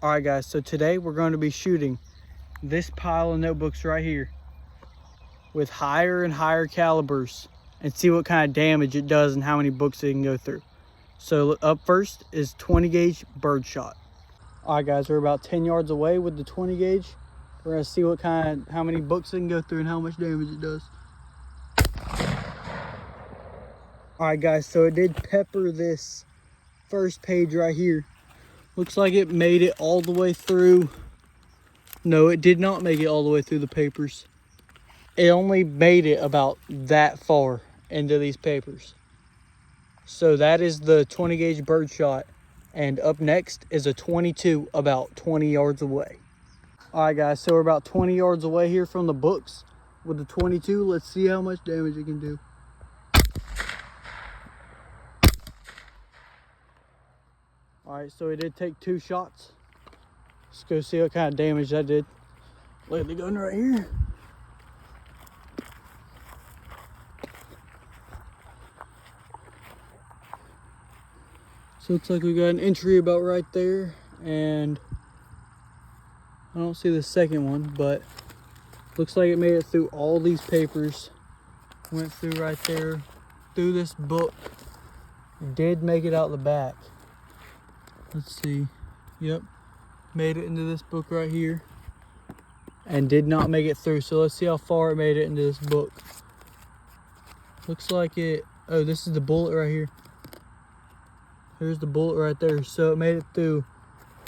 All right guys, so today we're going to be shooting this pile of notebooks right here with higher and higher calibers and see what kind of damage it does and how many books it can go through. So up first is 20 gauge birdshot. All right guys, we're about 10 yards away with the 20 gauge. We're gonna see how many books it can go through and how much damage it does. All right guys, so it did pepper this first page right here. Looks like it made it all the way through. No, it did not make it all the way through the papers. It only made it about that far into these papers. So that is the 20 gauge birdshot. And up next is a 22 about 20 yards away. All right guys, so we're about 20 yards away here from the books with the 22. Let's see how much damage it can do. All right, so it did take 2 shots. Let's go see what kind of damage that did. Look at the gun right here. So looks like we got an entry about right there, and I don't see the second one, but looks like it made it through all these papers. Went through right there, through this book. Did make it out the back. Let's see. Yep. Made it into this book right here. And did not make it through. So let's see how far it made it into this book. Looks like it. Oh, this is the bullet right here. Here's the bullet right there. So it made it through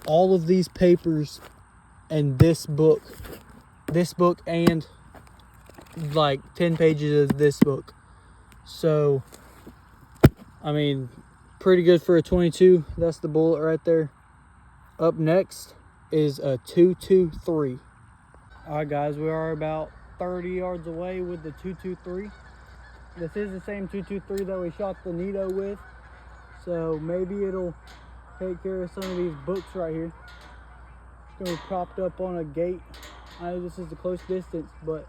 all of these papers and this book. This book and like 10 pages of this book. So, I mean, pretty good for a 22. That's the bullet right there. Up next is a 223. All right guys, we are about 30 yards away with the 223. This is the same 223 that we shot the Nito with. So maybe it'll take care of some of these books right here. It's gonna be propped up on a gate. I know this is a close distance, but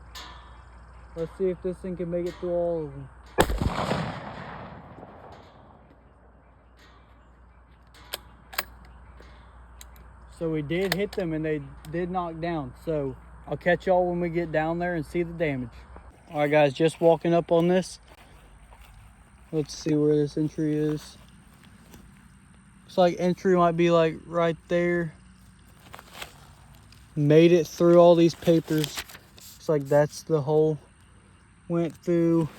let's see if this thing can make it through all of them. So we did hit them and they did knock down. So I'll catch y'all when we get down there and see the damage. All right guys, just walking up on this. Let's see where this entry is. Looks like entry might be like right there. Made it through all these papers. Looks like that's the hole. Went through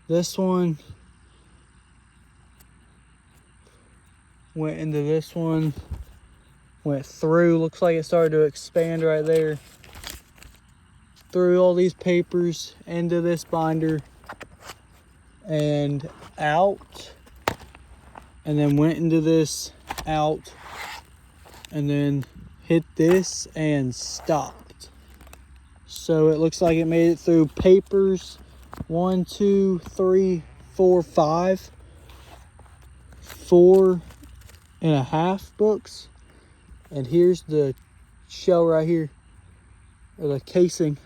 this one. Went into this one. Went through, looks like it started to expand right there. Through all these papers into this binder and out. And then went into this, out, and then hit this and stopped. So it looks like it made it through papers 1, 2, 3, 4, 5, 4.5 books. And here's the shell right here, or the casing.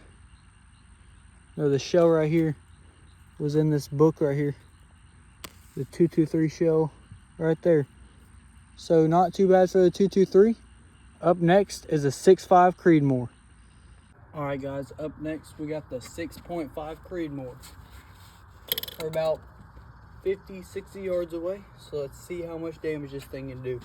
No, the shell right here was in this book right here. The 223 shell right there. So not too bad for the 223. Up next is a 6.5 Creedmoor. All right guys, up next we got the 6.5 Creedmoor. We're about 50, 60 yards away. So let's see how much damage this thing can do.